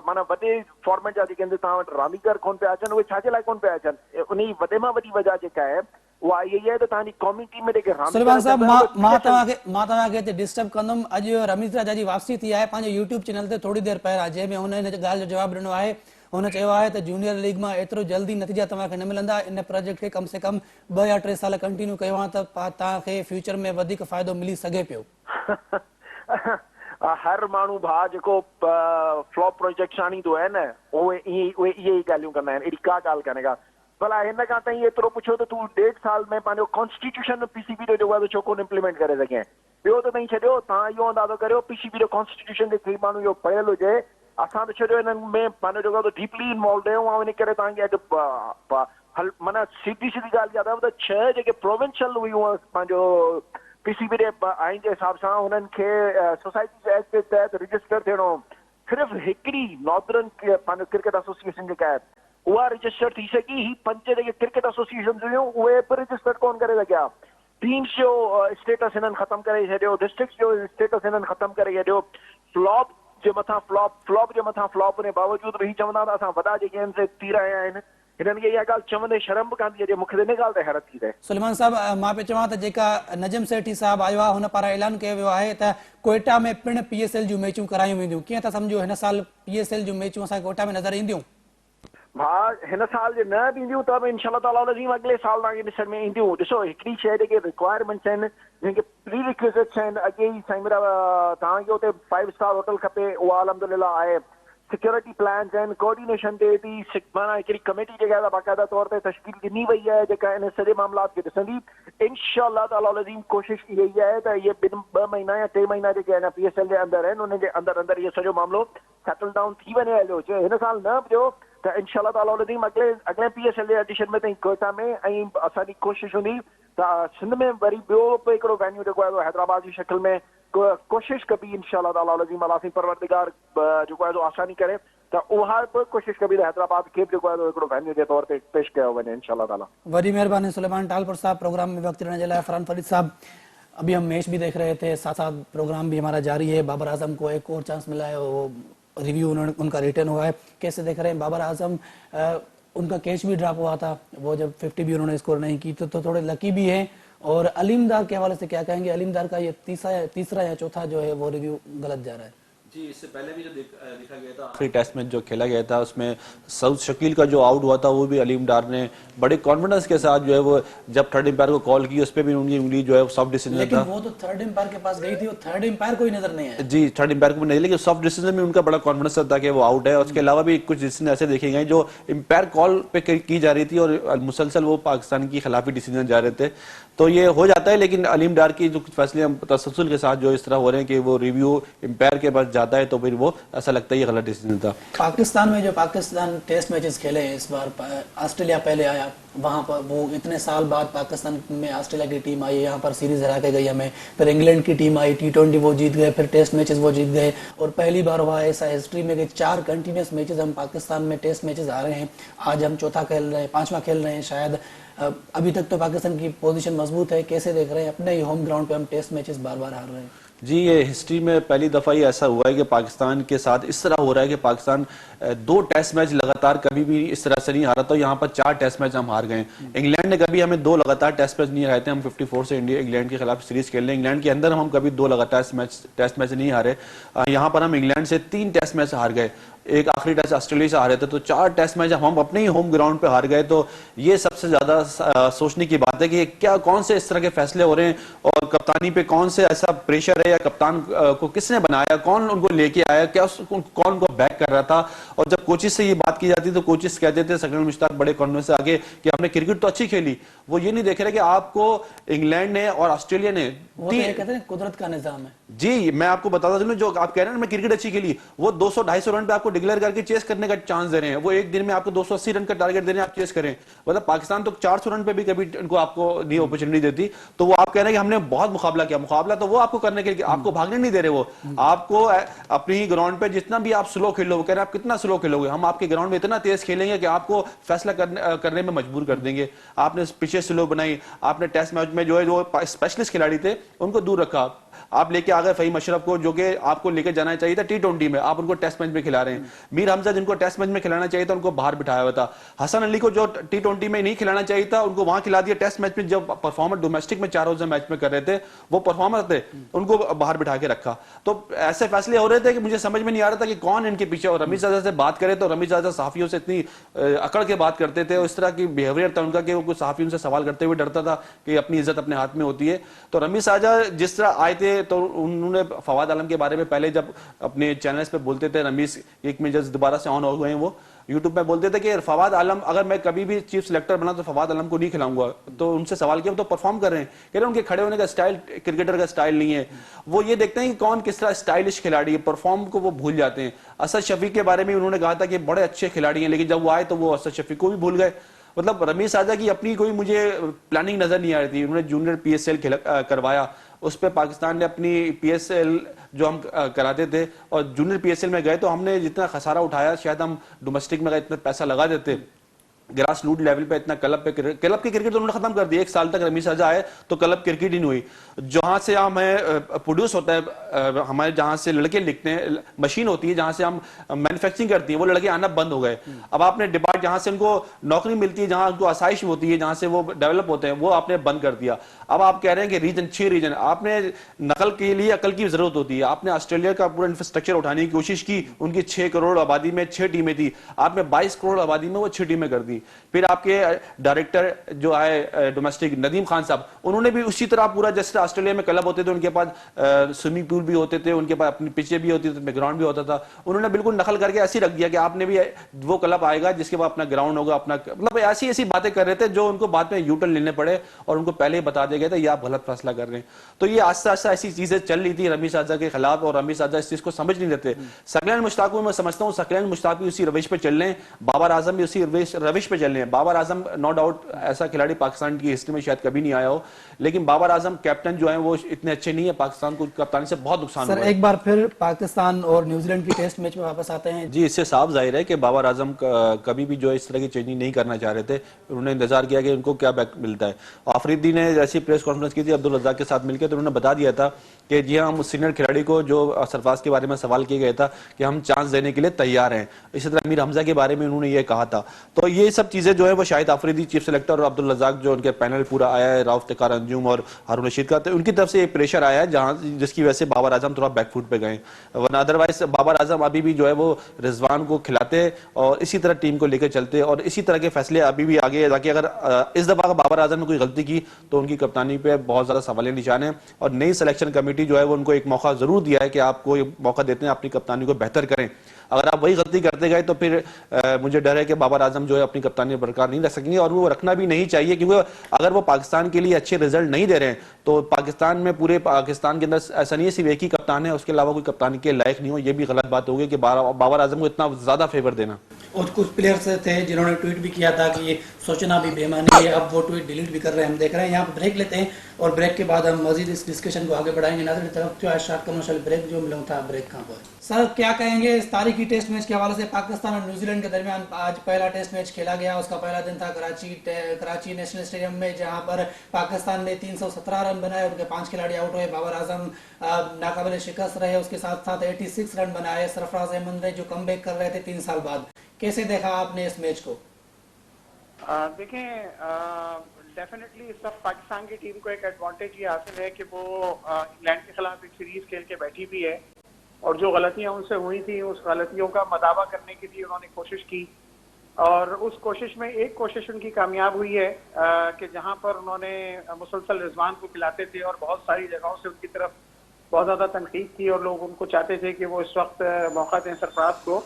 माना वॾे फॉर्मेट जा जेके तव्हां वटि रांदीगर कोन पिया अचनि, उहे छाजे लाइ कोन पिया अचनि? उन जी वॾे मां वॾी वजह जेका आहे उहा इहा ई आहे त तव्हांजी क़ौमी टीम में जेके
सुलेमान साहब मां तव्हांखे हिते डिस्टर्ब कंदुमि। अॼु रमीज़ राजा जी वापसी थी आहे पंहिंजे यूट्यूब चैनल ते थोरी देरि पहिरियां, जंहिंमें हुन हिन ॻाल्हि जो जवाबु ॾिनो आहे। हुन चयो आहे त जूनियर लीग मां एतिरो जल्दी नतीजा तव्हांखे न मिलंदा, इन प्रोजेक्ट खे कम से कम 2 या 3 साल कंटिन्यू कयो आहे त तव्हांखे फ्यूचर में वधीक फ़ाइदो मिली सघे पियो।
हर माण्हू भाउ जेको फ्लॉप प्रोजेक्ट आणींदो आहे न, उहे इहे ई ॻाल्हियूं कंदा आहिनि, अहिड़ी का ॻाल्हि कान्हे का। भला हिन खां ताईं एतिरो पुछो त तूं 1.5 साल में पंहिंजो कॉन्स्टिट्यूशन PCB जो जेको आहे छो कोन इम्प्लीमेंट करे सघे? ॿियो त ताईं छॾियो, तव्हां इहो अंदाज़ो करियो PCB जो कॉन्स्टिट्यूशन जे माण्हू इहो पढ़ियल हुजे, असां त छॾियो हिननि में पंहिंजो जेको आहे डीपली इन्वॉल्व आहियूं, ऐं इन करे तव्हांखे अॼु माना सीधी ॻाल्हि यादि आहे त 6 जेके प्रोविंशियल हुयूं पंहिंजो PCB जे आइन जे हिसाब सां हुननि खे सोसाइटी एक्ट जे तहत रजिस्टर थियणो, सिर्फ़ु हिकिड़ी नॉर्दर्न पंहिंजो क्रिकेट एसोसिएशन जेका आहे उहा रजिस्टर थी सघी। ही 5 जेके क्रिकेट एसोसिएशन हुयूं उहे बि रजिस्टर कोन करे सघिया। टीम्स जो स्टेटस हिननि ख़तमु करे छॾियो, डिस्ट्रिक्ट जो स्टेटस हिननि ख़तमु करे छॾियो। फ्लॉप जे मथां फ्लॉप जे मथां फ्लॉप उन बावजूदि बि चवंदा त असां वॾा जेके आहिनि से थी रहिया आहिनि। हिननि खे इहा ॻाल्हि चवंदे शर्म बि कान थी अचे, मूंखे इन ॻाल्हि ते हैरत थी रहे।
सुलेमान साहब मां पियो चवां त जेका नजम सेठी साहब आयो आहे हुन पारां ऐलान कयो वियो आहे त कोयटा में पिण PSL जूं मैचूं करायूं वेंदियूं, कीअं था सम्झो हिन साल PSL जूं मैचूं असां कोयटा में नज़र ईंदियूं?
भाउ हिन साल जे न बि ईंदियूं त बि इंशाल्लाह ताला अॻिले साल तव्हांखे ॾिसण में ईंदियूं। ॾिसो हिकिड़ी शइ जेके रिक्वायरमेंट्स आहिनि, जेके प्री रिक्विजिट्स आहिनि, अॻे ई साईं तव्हांखे हुते 5 स्टार होटल खपे, उहा अलहमदुलिल्लाह आहे। सिक्योरिटी प्लान्स आहिनि कोऑर्डिनेशन ते बि माना हिकिड़ी कमेटी जेका आहे बाक़ाइदा तौर ते तश्कील ॾिनी वई आहे जेका इन सॼे मामलात खे ॾिसंदी। इंशाअल्लाह ताला अज़ीम कोशिश इहा ई आहे त इहे 2 महीना या 3 महीना जेके आहिनि PSL जे अंदरि आहिनि उन जे अंदरि इहो सॼो मामिलो सेटल डाउन थी वञे हलियो अचे हिन साल न बि त इंशाअल्लाह ताला अज़ीम अॻिले PSL जे एडिशन में ताईं कोयटा में ऐं असांजी कोशिश हूंदी त सिंध में वरी ॿियो बि हिकिड़ो वेन्यू जेको आहे हैदराबाद जी शक्ल में कोशिश कबी इंशाअल्लाह ताला अज़ीम अलाह परवरदिगार जेको आहे आसानी करे त उहा बि कोशिश कबी त हैदराबाद खे बि जेको आहे हिकिड़ो वेन्यू जे तौर ते पेश कयो वञे इंशाअल्लाह ताला।
बड़ी मेहरबानी सुलेमान टालपुर साहब, प्रोग्राम में वक्त रहने जला फरहान फरीद साहब। अभी हम मैच भी देख रहे थे, साथ साथ प्रोग्राम भी हमारा जारी है। बाबर आजम को एक और चांस मिला है, वो रिव्यू उनका रिटर्न हुआ है। कैसे देख रहे हैं बाबर आजम? उनका कैच भी ड्रॉप हुआ था, वो जब 50 भी उन्होंने स्कोर नहीं की तो थोड़े लकी भी है। और अलीमदार के हवाले से क्या कहेंगे? अलीमदार का ये तीसरा या चौथा जो है वो रिव्यू गलत जा रहा है।
जी, इससे पहले भी जो देखा गया था आखिरी टेस्ट में जो खेला गया था उसमें सऊद शकील का जो आउट हुआ था वो भी अलीम डार ने बड़े कॉन्फिडेंस के साथ जो है वो जब थर्ड एम्पायर को कॉल की उस पर भी उनकी उंगली जो है सॉफ्ट डिसीजन था।
वो तो थर्ड एम्पायर के पास गई थी, वो थर्ड एम्पायर को ही नजर नहीं आया।
जी, थर्ड एम्पायर को नहीं, लेकिन सॉफ्ट डिसीजन में उनका बड़ा कॉन्फिडेंस था कि वो आउट है। उसके अलावा भी कुछ डिसीजन ऐसे देखे गए जो एम्पायर कॉल पे की जा रही थी और मुसलसल वो पाकिस्तान की खिलाफी डिसीजन जा रहे थे। तो ये हो जाता है, लेकिन अलीम डार की जो फैसले हम तसलसल के साथ जो इस तरह हो रहे हैं कि वो रिव्यू एम्पायर के पास जाता है तो फिर वो ऐसा लगता है ये गलत डिसीजन था।
पाकिस्तान में जो पाकिस्तान टेस्ट मैचेस खेले हैं इस बार, ऑस्ट्रेलिया पहले आया, वहां पर वो इतने साल बाद पाकिस्तान में ऑस्ट्रेलिया की टीम आई, यहाँ पर सीरीज हरा के गई हमें। फिर इंग्लैंड की टीम आई, T20 वो जीत गए, फिर टेस्ट मैचेस वो जीत गए। और पहली बार हुआ ऐसा हिस्ट्री में कि 4 कंटिन्यूस मैचेस हम पाकिस्तान में टेस्ट मैचेस हारे हैं। आज हम चौथा खेल रहे हैं, 5वां खेल रहे हैं शायद। अभी तक तो पाकिस्तान की पोजीशन मजबूत है। कैसे देख रहे हैं अपने ही होम ग्राउंड पे हम टेस्ट मैचेस बार बार हार रहे हैं?
जी, ये हिस्ट्री में पहली दफा ही ऐसा हुआ है कि पाकिस्तान के साथ इस तरह हो रहा है कि पाकिस्तान 2 टेस्ट मैच लगातार कभी भी इस तरह से नहीं हारा। तो यहाँ पर 4 टेस्ट मैच हम हार गए। इंग्लैंड ने कभी हमें 2 लगातार टेस्ट मैच नहीं हारे थे। हम 54 से इंग्लैंड के खिलाफ सीरीज खेल रहे हैं। इंग्लैंड के अंदर हम कभी 2 लगातार टेस्ट मैच नहीं हारे। यहाँ पर हम इंग्लैंड से 3 टेस्ट मैच हार गए, एक आखिरी टेस्ट ऑस्ट्रेलिया से हारे थे। तो 4 टेस्ट मैच हम अपने ही होम ग्राउंड पे हार गए। तो ये सबसे ज्यादा सोचने की बात है कि क्या कौन से इस तरह के फैसले हो रहे हैं और कप्तानी पे कौन से ऐसा प्रेशर है या कप्तान को किसने बनाया, कौन उनको लेके आया, क्या कौन उनको बैक कर रहा था। और जब कोचिज से ये बात की जाती तो कोचिज कहते थे, सकल मुश्ताक बड़े कॉन्फिडेंस से आगे कि आपने क्रिकेट तो अच्छी खेली। वो ये नहीं देख रहे कि आपको इंग्लैंड ने और ऑस्ट्रेलिया ने
कहते हैं कुदरत का निजाम है।
जी, मैं आपको बताता चलूं, जो आप कह रहे हैं मैं क्रिकेट अच्छी खेली, वो 200-250 रन पे आपको डिक्लेयर करके चेस करने का चांस दे रहे हैं। वो एक दिन में आपको 280 रन का टारगेट दे रहे हैं, आप चेस करें। मतलब पाकिस्तान तो 400 रन पे भी कभी उनको आपको नहीं अपॉर्चुनिटी देती। तो वो आप कह रहे हैं कि हमने बहुत मुकाबला किया। मुकाबला तो वो आपको करने के लिए, आपको भागने नहीं दे रहे। वो आपको अपनी ही ग्राउंड पे जितना भी आप स्लो खेलो, वो कह रहे हैं आप कितना स्लो खेलोगे, हम आपके ग्राउंड में इतना तेज खेलेंगे कि आपको फैसला करने में मजबूर कर देंगे। आपने पिचेस स्लो बनाई, आपने टेस्ट मैच में जो है जो स्पेशलिस्ट खिलाड़ी थे उनको दूर रखा। आप लेके आ गए फहीम अशरफ को, जो कि आपको लेके जाना चाहिए था T20 में, आप उनको टेस्ट मैच में खिला रहे हैं। मीर हमजा जिनको टेस्ट मैच में खिलाना चाहिए था उनको बाहर बिठाया हुआ था। हसन अली को जो T20 में नहीं खिलाना चाहिए था उनको वहां खिला दिया। टेस्ट मैच में जब परफॉर्मर डोमेस्टिक में 4 रोजा मैच में कर रहे थे, वो परफॉर्मर थे, उनको बाहर बिठा के रखा। तो ऐसे फैसले हो रहे थे कि मुझे समझ में नहीं आ रहा था कि कौन इनके पीछे। और रमीज आजा से बात करें तो रमीज आजा सहाफियों से इतनी अकड़ के बात करते थे, इस तरह की बिहेवियर था उनका कि वो कुछ सहाफियों से सवाल करते हुए डरता था कि अपनी इज्जत अपने हाथ में होती है। तो रमीज आजा जिस तरह आए थे तो उन्होंने फवाद आलम के बारे में पहले जब अपने चैनल्स पे बोलते थे, रमीज एक में जब दोबारा से ऑन हो गए वो यूट्यूब में बोलते थे कि फवाद आलम अगर मैं कभी भी चीफ सिलेक्टर बना तो फवाद आलम को नहीं खिलाऊंगा। तो उनसे सवाल किया, तो परफॉर्म कर रहे हैं, कह रहे हैं उनके खड़े होने का स्टाइल क्रिकेटर का स्टाइल नहीं है। वो ये देखते हैं कि कौन किस तरह स्टाइलिश खिलाड़ी है, परफॉर्म को वो भूल जाते हैं। असद शफीक के बारे में उन्होंने कहा था कि बड़े अच्छे खिलाड़ी हैं, लेकिन जब वो आए तो वो असद शफीक को भी भूल गए। मतलब रमीज आजा की अपनी कोई मुझे प्लानिंग नजर नहीं आ रही थी। उन्होंने जूनियर PSL करवाया, उस पर पाकिस्तान ने अपनी PSL जो हम कराते थे और जूनियर PSL में गए तो हमने जितना खसारा उठाया शायद हम डोमेस्टिक में इतना पैसा लगा देते। ग्रास रूट लेवल पे इतना क्लब की क्रिकेट तो उन्होंने खत्म कर दिया। 1 साल तक रमीज आजा आए तो क्लब क्रिकेट ही नहीं हुई। जहां से हमें प्रोड्यूस होता है, हमारे जहां से लड़के लिखते हैं, मशीन होती है जहां से हम मैन्युफैक्चरिंग करती है, वो लड़के आना बंद हो गए। अब आपने डिपार्ट जहां से उनको नौकरी मिलती है, जहां उनको आसाइश होती है, जहां से वो डेवलप होते हैं, वो आपने बंद कर दिया। अब आप कह रहे हैं कि रीजन 6 रीजन, आपने नकल के लिए अकल की जरूरत होती है। आपने ऑस्ट्रेलिया का पूरा इंफ्रास्ट्रक्चर उठाने की कोशिश की, उनकी 6 करोड़ आबादी में 6 टीमें थी, आपने 22 करोड़ आबादी में वो 6 टीमें कर दी। की। फिर आपके डायरेक्टर जो है डोमेस्टिक नदीम खान साहब, उन्होंने भी उसी तरह पूरा, जैसे ऑस्ट्रेलिया में क्लब होते थे उनके पास स्विमिंग पूल भी होते थे, उनके पास अपनी पिचें भी होती थी, ग्राउंड भी होता था, उन्होंने बिल्कुल नकल करके ऐसी रख दिया कि आपने भी वो क्लब आएगा जिसके पास अपना ग्राउंड होगा, अपना मतलब ऐसी ऐसी बातें कर रहे थे जो उनको बाद में यूटर्न लेने पड़े और उनको पहले ही बता दिया गया था ये आप गलत फैसला कर रहे हैं। तो ये आस्ता आस्ता ऐसी चीजें चल रही थी रमीज आजा के खिलाफ, और रमीज आजा इस चीज को समझ नहीं देते। सकलैन मुश्ताक को मैं समझता हूँ, सकलैन मुश्ताक भी उसी रविश पे चल रहे हैं, बाबर आजम भी उसी रविश पे चल रहे हैं। बाबर आजम नो डाउट ऐसा खिलाड़ी पाकिस्तान की हिस्ट्री में शायद कभी नहीं आया हो, लेकिन बाबर आजम कैप्टन जो है वो इतने अच्छे नहीं है, पाकिस्तान को कप्तानी से बहुत नुकसान
सर
हुआ है।
एक बार फिर पाकिस्तान और न्यूजीलैंड की टेस्ट मैच में वापस आते हैं।
जी, इससे साफ जाहिर है कि बाबर आजम कभी भी जो इस तरह की चेंजिंग नहीं करना चाह रहे थे, उन्होंने इंतजार किया कि उनको क्या बैक मिलता है। आफरीदी ने जैसी प्रेस कॉन्फ्रेंस की थी अब्दुल रज़ाक के साथ मिलकर, तो उन्होंने बता दिया था कि जी हम उस सीनियर खिलाड़ी को जो सरफराज के बारे में सवाल किया गया था कि हम चांस देने के लिए तैयार हैं। इसी तरह मीर हमजा के बारे में उन्होंने ये कहा था। तो ये सब चीजें जो है वो शायद आफरीदी चीफ सेलेक्टर और अब्दुल रज़ाक जो उनके पैनल पूरा आया है, राउफ इफ्तिखार अंजुम और हारून रशीद का, तो उनकी तरफ से एक प्रेशर आया है जहां जिसकी वजह से बाबर आजम थोड़ा बैकफुट पे गए, वरना अदरवाइज बाबर आजम अभी भी जो है वो रिजवान को खिलाते और इसी तरह टीम को लेकर चलते और इसी तरह के फैसले अभी भी आगे जाके, अगर इस दफा बाबर आजम ने कोई गलती की तो उनकी कप्तानी पे बहुत ज्यादा सवालिया निशान है। और नई सिलेक्शन कमेटी जो है वो उनको एक मौका जरूर दिया है कि आपको एक मौका देते हैं अपनी कप्तानी को बेहतर करें। अगर आप वही गलती करते गए तो फिर मुझे डर है कि बाबर आजम जो है अपनी कप्तानी बरकरार नहीं रख सकेंगे, और वो रखना भी नहीं चाहिए, क्योंकि अगर वो पाकिस्तान के लिए अच्छे रिजल्ट नहीं दे रहे हैं तो पाकिस्तान में, पूरे पाकिस्तान के अंदर ऐसा नहीं है सिर्फ एक ही कप्तान है, उसके अलावा कोई कप्तानी के लायक नहीं हो। ये भी गलत बात होगी कि बाबर आजम को इतना ज्यादा फेवर देना।
और कुछ प्लेयर्स थे जिन्होंने ट्वीट भी किया था कि ये सोचना भी बेमानी है, अब वो ट्वीट डिलीट भी कर रहे हैं। हम देख रहे हैं, यहाँ ब्रेक लेते हैं और ब्रेक के बाद हम मजीद इस डिस्कशन को आगे बढ़ाएंगे। नाज़रीन तरफ जो शॉर्ट कमर्शियल ब्रेक जो मिला था, ब्रेक कहाँ पर सर क्या कहेंगे इस तारीखी टेस्ट मैच के हवाले से? पाकिस्तान और न्यूजीलैंड के दरमियान आज पहला टेस्ट मैच खेला गया। उसका पहला दिन था कराची नेशनल स्टेडियम में, जहां पर पाकिस्तान ने 317 रन बनाए, उनके 5 खिलाड़ी आउट हुए। बाबर आजम नाकाबिल शिकस्त रहे, उसके साथ साथ 86 रन बनाए। सरफराज अहमद ने जो कमबैक कर रहे थे 3 साल बाद। कैसे देखा आपने इस मैच को?
देखें, डेफिनेटली इस वक्त पाकिस्तान की टीम को एक एडवांटेज ये हासिल है कि वो इंग्लैंड के खिलाफ एक सीरीज खेल के बैठी भी है, और जो गलतियां उनसे हुई थी उस गलतियों का मदावा करने की भी उन्होंने कोशिश की, और उस कोशिश में एक कोशिश उनकी कामयाब हुई है कि जहां पर उन्होंने मुसलसल रिजवान को खिलाते थे और बहुत सारी जगहों से उनकी तरफ बहुत ज्यादा तनकीद थी और लोग उनको चाहते थे कि वो इस वक्त मौका दें सरफराज को,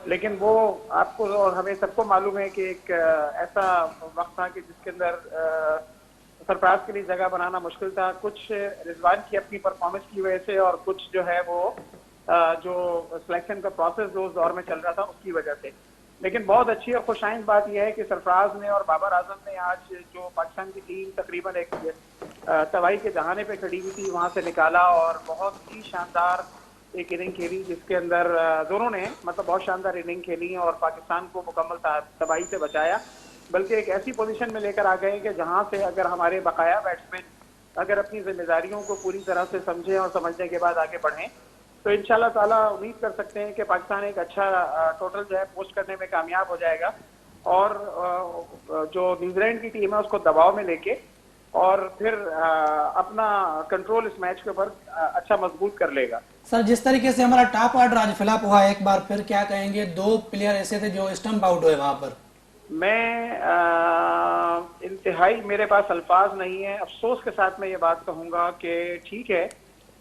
लेकिन वो आपको और हमें सबको मालूम है कि एक ऐसा वक्त था कि जिसके अंदर सरफराज के लिए जगह बनाना मुश्किल था, कुछ रिजवान की अपनी परफॉर्मेंस की वजह से और कुछ जो है वो जो सिलेक्शन का प्रोसेस जो उस दौर में चल रहा था उसकी वजह से। लेकिन बहुत अच्छी और खुशाइंद बात यह है कि सरफराज ने और बाबर आजम ने आज जो पाकिस्तान की टीम तकरीबन एक तबाही के जहाने पे खड़ी हुई थी वहां से निकाला, और बहुत ही शानदार एक इनिंग खेली जिसके अंदर दोनों ने मतलब बहुत शानदार इनिंग खेली और पाकिस्तान को मुकम्मल तबाही से बचाया, बल्कि एक ऐसी पोजीशन में लेकर आ गए कि जहां से अगर हमारे बकाया बैट्समैन अगर अपनी जिम्मेदारियों को पूरी तरह से समझें और समझने के बाद आगे बढ़ें तो इंशाल्लाह ताला उम्मीद कर सकते हैं कि पाकिस्तान एक अच्छा टोटल जो है पोस्ट करने में कामयाब हो जाएगा, और जो न्यूजीलैंड की टीम है उसको दबाव में लेके और फिर अपना कंट्रोल इस मैच के ऊपर अच्छा मजबूत कर लेगा।
सर जिस तरीके से हमारा टॉप ऑर्डर आज फ्लॉप हुआ है, एक बार फिर क्या कहेंगे? 2 प्लेयर ऐसे थे जो स्टंप आउट हुए वहां पर।
मैं इंतहाई मेरे पास अल्फाज नहीं है, अफसोस के साथ मैं ये बात कहूंगा कि ठीक है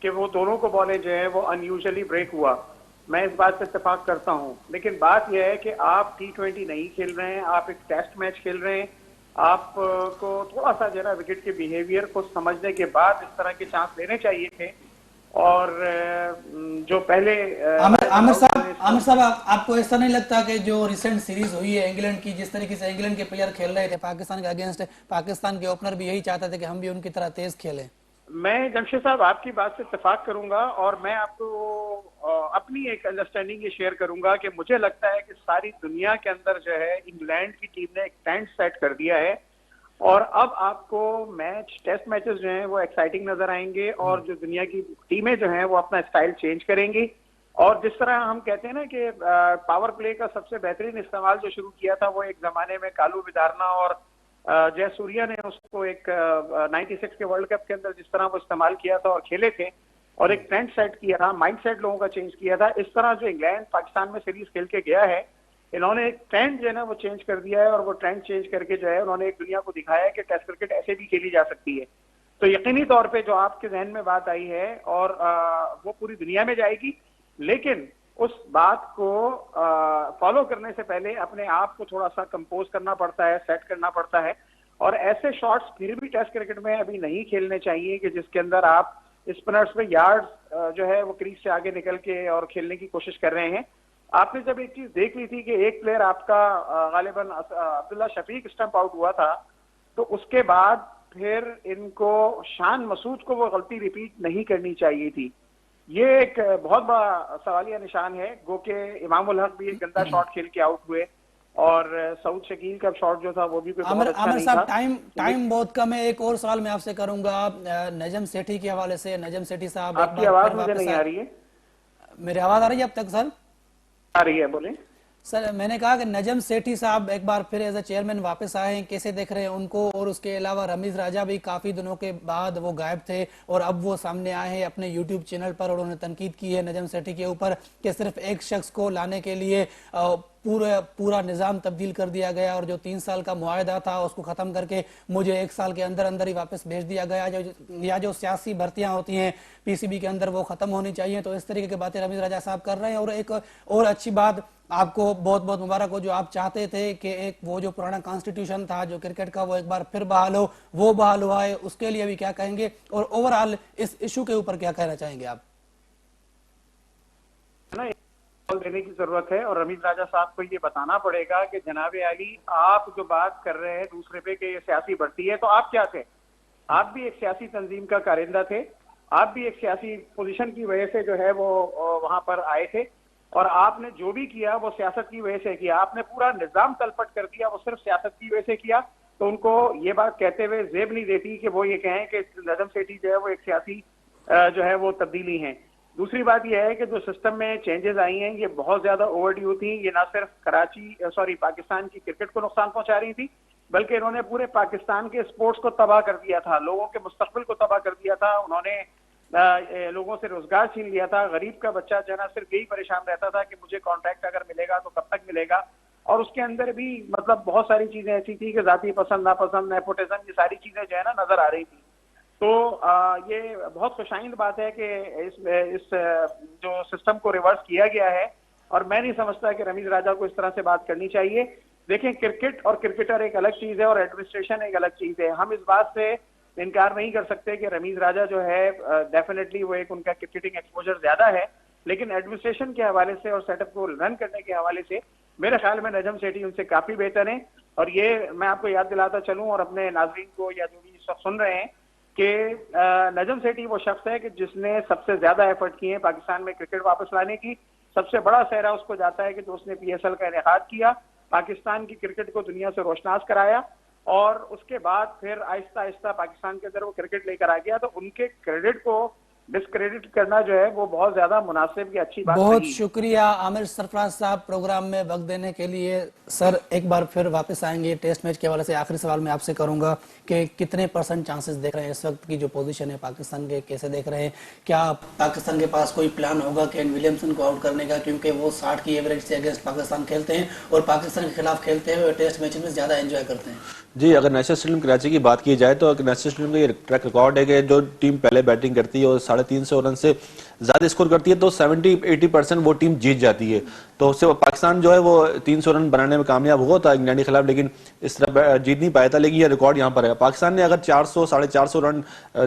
कि वो दोनों को बॉलें जो है वो अनयूजुअली ब्रेक हुआ, मैं इस बात से इत्तेफाक करता हूं, लेकिन बात यह है कि आप T20 नहीं खेल रहे हैं, आप एक टेस्ट मैच खेल रहे हैं, आपको थोड़ा सा जरा विकेट के बिहेवियर को समझने के बाद इस तरह के चांस लेने चाहिए थे। और जो पहले
आमिर साहब आपको ऐसा नहीं लगता कि जो रिसेंट सीरीज हुई है इंग्लैंड की, जिस तरीके से इंग्लैंड के प्लेयर खेल रहे थे पाकिस्तान के अगेंस्ट, पाकिस्तान के ओपनर भी यही चाहते थे कि हम भी उनकी तरह तेज खेलें?
मैं जमशेद साहब आपकी बात से इत्तेफाक करूंगा, और मैं आपको अपनी एक अंडरस्टैंडिंग ये शेयर करूंगा कि मुझे लगता है कि सारी दुनिया के अंदर जो है इंग्लैंड की टीम ने एक ट्रेंड सेट कर दिया है, और अब आपको टेस्ट मैचेस जो हैं वो एक्साइटिंग नजर आएंगे, और जो दुनिया की टीमें जो हैं वो अपना स्टाइल चेंज करेंगी, और जिस तरह हम कहते हैं ना कि पावर प्ले का सबसे बेहतरीन इस्तेमाल जो शुरू किया था वो एक जमाने में कालू विदारना और जयसूर्या ने उसको एक 96 के वर्ल्ड कप के अंदर जिस तरह वो इस्तेमाल किया था और खेले थे और एक ट्रेंड सेट किया था, माइंड सेट लोगों का चेंज किया था, इस तरह जो इंग्लैंड पाकिस्तान में सीरीज खेल के गया है इन्होंने एक ट्रेंड जो है ना वो चेंज कर दिया है, और वो ट्रेंड चेंज करके जो है उन्होंने एक दुनिया को दिखाया है कि टेस्ट क्रिकेट ऐसे भी खेली जा सकती है। तो यकीनी तौर पे जो आपके जहन में बात आई है और वो पूरी दुनिया में जाएगी, लेकिन उस बात को फॉलो करने से पहले अपने आप को थोड़ा सा कंपोज करना पड़ता है, सेट करना पड़ता है। और ऐसे शॉट्स फिर भी टेस्ट क्रिकेट में अभी नहीं खेलने चाहिए कि जिसके अंदर आप स्पिनर्स पे यार्ड्स जो है वो क्रीज से आगे निकल के और खेलने की कोशिश कर रहे हैं। आपने जब एक चीज देख ली थी कि एक प्लेयर आपका गालिबन अब्दुल्ला शफीक स्टंप आउट हुआ था, तो उसके बाद फिर इनको शान मसूद को वो गलती रिपीट नहीं करनी चाहिए थी। ये एक बहुत बड़ा सवालिया निशान है। गो के इमामुल हक भी एक गंदा शॉट खेल के आउट हुए, और सऊद शकील का शॉट जो था वो भी कोई बहुत अच्छा नहीं था।
टाइम बहुत कम है, एक और सवाल मैं आपसे करूंगा नजम सेठी के हवाले से। नजम सेठी साहब,
आपकी आवाज मुझे नहीं आ रही है।
मेरी आवाज आ रही है अब तक सर?
आ रही है, बोले
सर। मैंने कहा कि नजम सेठी साहब एक बार फिर एज ए चेयरमैन वापस आए हैं, कैसे देख रहे हैं उनको? और उसके अलावा रमीज राजा भी काफी दिनों के बाद वो गायब थे और अब वो सामने आए हैं अपने यूट्यूब चैनल पर, और उन्होंने तनकीद की है नजम सेठी के ऊपर कि सिर्फ एक शख्स को लाने के लिए पूरा निजाम तब्दील कर दिया गया, और जो 3 साल का मुआहदा था उसको खत्म करके मुझे 1 साल के अंदर अंदर ही वापस भेज दिया गया। जो सियासी भर्तियां होती हैं पीसीबी के अंदर वो खत्म होनी चाहिए। तो इस तरीके की बातें रमीज राजा साहब कर रहे हैं। और एक और अच्छी बात, आपको बहुत बहुत मुबारक हो, जो आप चाहते थे कि एक वो जो पुराना कॉन्स्टिट्यूशन था जो क्रिकेट का वो एक बार फिर बहाल हो, वो बहाल हुआ है। उसके लिए भी क्या कहेंगे, और ओवरऑल इस इशू के ऊपर क्या कहना चाहेंगे आप?
देने की जरूरत है, और रमीज राजा साहब को ये बताना पड़ेगा कि जनाब अली, आप जो बात कर रहे हैं दूसरे पे कि ये सियासी भर्ती है, तो आप क्या थे? आप भी एक सियासी तंजीम का कारिंदा थे, आप भी एक सियासी पोजीशन की वजह से जो है वो वहां पर आए थे, और आपने जो भी किया वो सियासत की वजह से किया। आपने पूरा निजाम तलपट कर दिया, वो सिर्फ सियासत की वजह से किया। तो उनको ये बात कहते हुए जेब नहीं देती कि वो ये कहें कि नजम सेठी जो है वो एक सियासी जो है वो तब्दीली है। दूसरी बात यह है कि जो सिस्टम में चेंजेस आई हैं ये बहुत ज्यादा ओवरड्यू थी। ये ना सिर्फ पाकिस्तान की क्रिकेट को नुकसान पहुंचा रही थी, बल्कि इन्होंने पूरे पाकिस्तान के स्पोर्ट्स को तबाह कर दिया था, लोगों के मुस्तकबिल को तबाह कर दिया था। उन्होंने लोगों से रोजगार छीन लिया था। गरीब का बच्चा जो है ना सिर्फ यही परेशान रहता था कि मुझे कॉन्ट्रैक्ट अगर मिलेगा तो कब तक मिलेगा। और उसके अंदर भी मतलब बहुत सारी चीजें ऐसी थी कि जाती पसंद नापसंद, नेपोटिज्म, ये सारी चीजें जो है ना नजर आ रही थी। तो ये बहुत खुशाइंद बात है कि इस जो सिस्टम को रिवर्स किया गया है, और मैं नहीं समझता कि रमीज राजा को इस तरह से बात करनी चाहिए। देखें, क्रिकेट और क्रिकेटर एक अलग चीज है और एडमिनिस्ट्रेशन एक अलग चीज है। हम इस बात से इनकार नहीं कर सकते कि रमीज राजा जो है डेफिनेटली वो एक उनका क्रिकेटिंग एक्सपोजर ज्यादा है, लेकिन एडमिनिस्ट्रेशन के हवाले से और सेटअप को रन करने के हवाले से मेरे ख्याल में नजम सेठी उनसे काफी बेहतर है। और ये मैं आपको याद दिलाता चलूं और अपने नाज़रीन को या जो भी सुन रहे हैं कि नजम सेठी वो शख्स है कि जिसने सबसे ज्यादा एफर्ट किए हैं पाकिस्तान में क्रिकेट वापस लाने की। सबसे बड़ा सेहरा उसको जाता है कि जो उसने PSL का इनेकाद किया, पाकिस्तान की क्रिकेट को दुनिया से रोशनास कराया, और उसके बाद फिर आहिस्ता आहिस्ता पाकिस्तान के अंदर वो क्रिकेट लेकर आ गया। तो उनके क्रेडिट को डिस्क्रेडिट करना जो है वो बहुत ज्यादा मुनासिब की अच्छी बात नहीं।
बहुत शुक्रिया आमिर सरफराज साहब प्रोग्राम में वक्त देने के लिए। सर एक बार फिर वापस आएंगे टेस्ट मैच के हवाले से। आखिरी सवाल मैं आपसे करूंगा कि कितने % चांसेस देख रहे हैं इस वक्त की जो पोजीशन है पाकिस्तान के, कैसे देख रहे हैं? क्या पाकिस्तान के पास कोई प्लान होगा केन विलियमसन को आउट करने का, क्योंकि वो 60 की एवरेज से अगेंस्ट पाकिस्तान खेलते हैं और पाकिस्तान के खिलाफ खेलते हुए टेस्ट मैच में ज्यादा एंजॉय करते हैं?
जी, अगर नेशनल स्टेडियम कराची की बात की जाए तो नेशनल स्टेडियम का ये ट्रैक रिकॉर्ड है कि जो टीम पहले बैटिंग करती है और 350 रन से ज्यादा स्कोर करती है तो 70-80% वो टीम जीत जाती है। तो उससे पाकिस्तान जो है वो 300 रन बनाने में कामयाब हुआ था इंग्लैंड के खिलाफ, लेकिन इस तरह जीत नहीं पाया था। लेकिन ये रिकॉर्ड यहाँ पर है। पाकिस्तान ने अगर 400-450 रन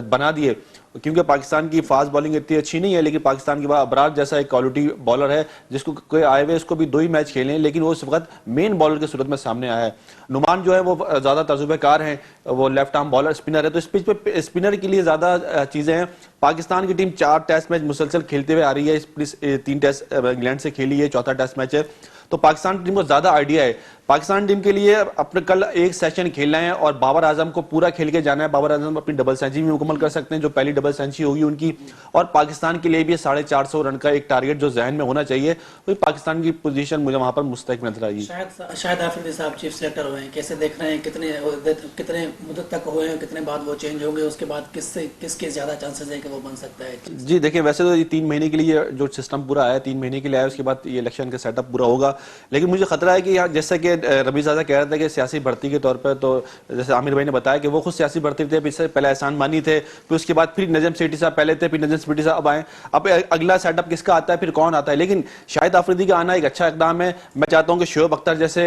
बना दिए, क्योंकि पाकिस्तान की फास्ट बॉलिंग इतनी अच्छी नहीं है, लेकिन पाकिस्तान के बाद अबरार जैसा एक क्वालिटी बॉलर है जिसको कोई आए हुए उसको भी 2 ही मैच खेले हैं, लेकिन वो इस वक्त मेन बॉलर की सूरत में सामने आया है। नुमान जो है वो ज्यादा तजुर्बेकार हैं, वो लेफ्ट आर्म बॉलर स्पिनर है, तो इस पिच पे स्पिनर के लिए ज्यादा चीजें हैं। पाकिस्तान की टीम 4 टेस्ट मैच मुसलसल खेलते हुए आ रही है। 3 टेस्ट इंग्लैंड से खेली है, 4था टेस्ट मैच है, तो पाकिस्तान टीम को ज्यादा आइडिया है। पाकिस्तान टीम के लिए अपने कल एक सेशन खेलना है और बाबर आजम को पूरा खेल के जाना है। बाबर आजम अपनी डबल सेंचुरी भी मुकम्मल कर सकते हैं, जो पहली डबल सेंचुरी होगी उनकी, और पाकिस्तान के लिए भी 450 रन का एक टारगेट जो जहन में होना चाहिए। तो पाकिस्तान की पोजीशन मुझे वहां पर मुस्तहकम नजर आई।
शायद आफरीदी साहब चीफ सेलेक्टर हुए हैं, कैसे देख रहे हैं? कितने मुद्दत तक हुए हैं, कितने बाद वो चेंज होंगे, उसके बाद किसके ज्यादा चांसेस है कि वो बन सकता है?
जी देखिए, वैसे तो ये 3 महीने के लिए जो सिस्टम पूरा आया, 3 महीने के लिए आया, उसके बाद ये इलेक्शन का सेटअप पूरा होगा। लेकिन मुझे खतरा है कि यहाँ जैसे कि रमीज़ादा कह रहे थे कि सियासी भर्ती के तौर पर, तो जैसे आमिर भाई ने बताया कि वो खुद सियासी भर्ती थे, पहले एहसान मानी थे, फिर उसके बाद फिर नजम सेठी साहब पहले थे, फिर नजम सेठी साहब अब आए, अब अगला सेटअप किसका आता है, फिर कौन आता है। लेकिन शाहिद आफरीदी का आना एक अच्छा इकदाम है। मैं चाहता हूँ कि शोएब अख्तर जैसे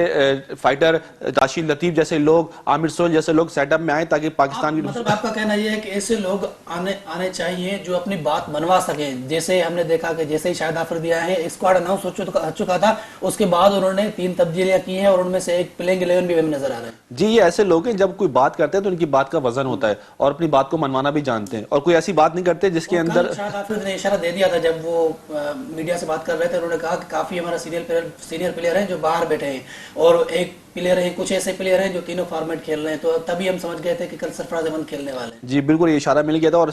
फाइटर, राशिद लतीफ जैसे लोग, आमिर सोहेल जैसे लोग सेटअप में आए ताकि पाकिस्तान की
मतलब आपका कहना यह है कि ऐसे लोग आने चाहिए जो अपनी बात मनवा सकें। जैसे हमने देखा कि जैसे ही शाहिद आफरीदी आए हैं, स्क्वाड अनाउंस हो चुका था, उसके बाद उन्होंने 3 तब्दीलियां की हैं और उनमें से एक प्लेइंग 11 भी हमें नजर आ रहा है।
जी, ये ऐसे लोग हैं जब कोई बात करते हैं तो उनकी बात का वजन होता है और अपनी बात को मनवाना भी जानते हैं, और कोई ऐसी बात नहीं करते जिसके अंदर।
शाहिद आफरीदी ने इशारा दे दिया था जब वो मीडिया से बात कर रहे थे, उन्होंने कहा कि काफी हमारा सीनियर प्लेयर हैं जो बाहर बैठे हैं और एक प्लेयर हैं, कुछ ऐसे प्लेयर हैं जो तीनों फॉर्मेट खेल रहे हैं, तो तभी हम समझ गए थे कि कल सरफराज अहमद खेलने वाले हैं।
जी बिल्कुल, ये इशारा मिल गया था और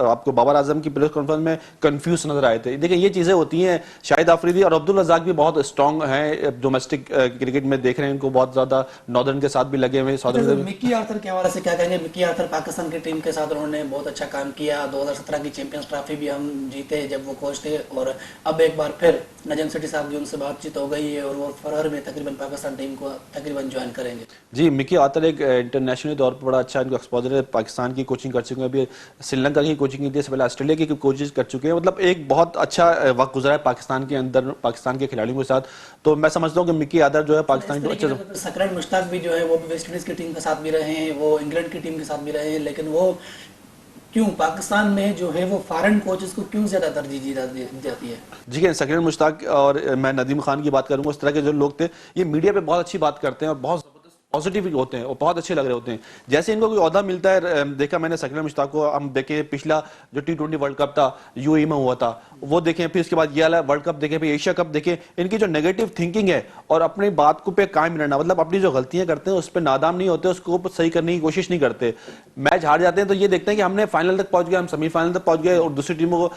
आपको बाबर आजम की प्रेस कॉन्फ्रेंस में कंफ्यूज नजर आए थे। देखिए, ये चीजें होती हैं। शाहिद आफरीदी और अब्दुल रज़ाक भी बहुत स्ट्रांग हैं डोमेस्टिक क्रिकेट में, देख रहे हैं इनको बहुत ज्यादा नॉर्दर्न के साथ भी लगे हुए।
मिकी आर्थर के हवाले से क्या कहेंगे? मिकी आर्थर पाकिस्तान की टीम के साथ उन्होंने बहुत अच्छा काम किया, 2017 की चैंपियंस ट्रॉफी भी हम जीते जब वो कोच थे, और अब एक बार फिर नजम सेठी साहब की उनसे बातचीत हो गई है और वो फरवरी में तकरीबन पाकिस्तान टीम को तकरीबन ज्वाइन करेंगे।
जी, मिकी आर्थर एक इंटरनेशनल तौर पर बड़ा अच्छा इनको एक्सपोजर है, पाकिस्तान की कोचिंग कर चुके हैं, अभी श्रीलंका की कोचिंग की थी, इससे पहले ऑस्ट्रेलिया की कोचिंग कर चुके हैं। मतलब एक बहुत अच्छा वक्त गुजरा है पाकिस्तान के अंदर, पाकिस्तान के खिलाड़ियों के साथ। तो मैं समझता हूँ कि मिकी आर्थर जो है पाकिस्तान को अच्छे।
सकरत मुश्ताक भी जो है वो वेस्ट इंडीज की टीम के साथ भी रहे हैं, वो इंग्लैंड की टीम के साथ भी रहे हैं, लेकिन वो क्यों पाकिस्तान में जो है वो फॉरेन कोचेस को क्यों ज्यादा तरजीह दी जाती है?
जी, सकरीर मुश्ताक और मैं नदीम खान की बात करूंगा, उस तरह के जो लोग थे ये मीडिया पे बहुत अच्छी बात करते हैं और बहुत पॉजिटिव होते हैं और बहुत अच्छे लग रहे होते हैं। जैसे इनको कोई ओहदा मिलता है, देखा मैंने सकरीर मुश्ताक को, हम देखें पिछला जो T20 वर्ल्ड कप था यूएई में हुआ था वो देखें, फिर उसके बाद ये वाला वर्ल्ड कप देखें, फिर एशिया कप देखें, इनकी जो नेगेटिव थिंकिंग है और अपनी बात को पे कायम रहना, मतलब अपनी जो गलतियां करते हैं उस पर नादाम नहीं होते, उसको सही करने की कोशिश नहीं करते। मैच हार जाते हैं तो ये देखते हैं कि हमने फाइनल तक पहुंच गए, हम सेमीफाइनल तक पहुंच गए और दूसरी टीमों को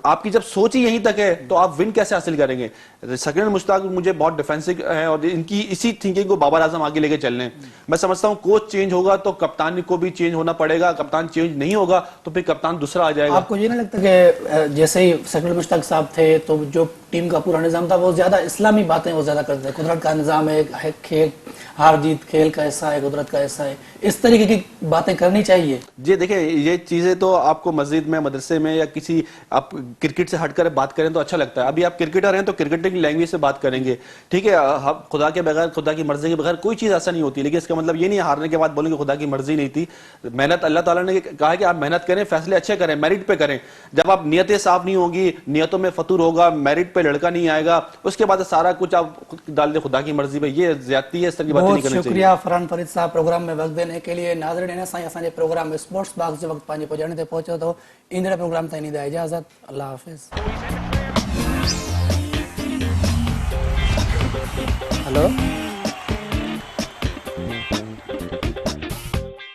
आपकी जब सोच ही यहीं तक है तो आप विन कैसे हासिल करेंगे? सकरीर मुश्ताक मुझे बहुत डिफेंसिव है और इनकी इसी थिंकिंग को बाबर आजम आगे लेके चल रहे हैं। मैं समझता हूं कोच चेंज होगा तो कप्तान को भी चेंज होना पड़ेगा, कप्तान चेंज नहीं होगा तो फिर कप्तान दूसरा आ जाएगा।
आपको ये नहीं लगता कि जैसे ही सकरीर मुश्ताक साहब थे तो जो टीम का पूरा निजाम था वो ज्यादा इस्लामी बातें वो ज्यादा करते थे, कुदरत का निजाम है, खेल हार जीत खेल का हिस्सा है, कुदरत का हिस्सा है, इस तरीके की बातें करनी चाहिए?
जी देखिए, ये चीजें तो आपको मस्जिद में, मदरसे में या किसी आप क्रिकेट से हटकर बात करें तो अच्छा लगता है। अभी आप क्रिकेटर हैं तो क्रिकेटिंग लैंग्वेज से बात करेंगे, ठीक है। खुदा के बगैर, खुदा की मर्जी के बगैर कोई चीज ऐसा नहीं होती, लेकिन इसका मतलब ये नहीं हारने के बाद बोलेंगे खुदा की मर्जी नहीं थी। मेहनत, अल्लाह ताला ने कहा है कि आप मेहनत करें, फैसले अच्छे करें, मेरिट पे करें। जब आप नियतें साफ नहीं होगी, नियतों में फतूर होगा, मेरिट पे लड़का नहीं आएगा, उसके बाद सारा कुछ आप डाल दे खुदा की मर्जी पे, ये ज्यादती है, इस तरह की बातें नहीं करनी चाहिए।
शुक्रिया फरहान फरीद साहब प्रोग्राम में वक्त देने के लिए। नाज़रीन असांजे प्रोग्राम स्पोर्ट्स बॉक्स जो वक्त पंहिंजे पुॼण ते पहुचो तो ईंदड़ प्रोग्राम ताईं ॾींदा इजाज़त। अल्लाह हाफ़िज़। हेलो।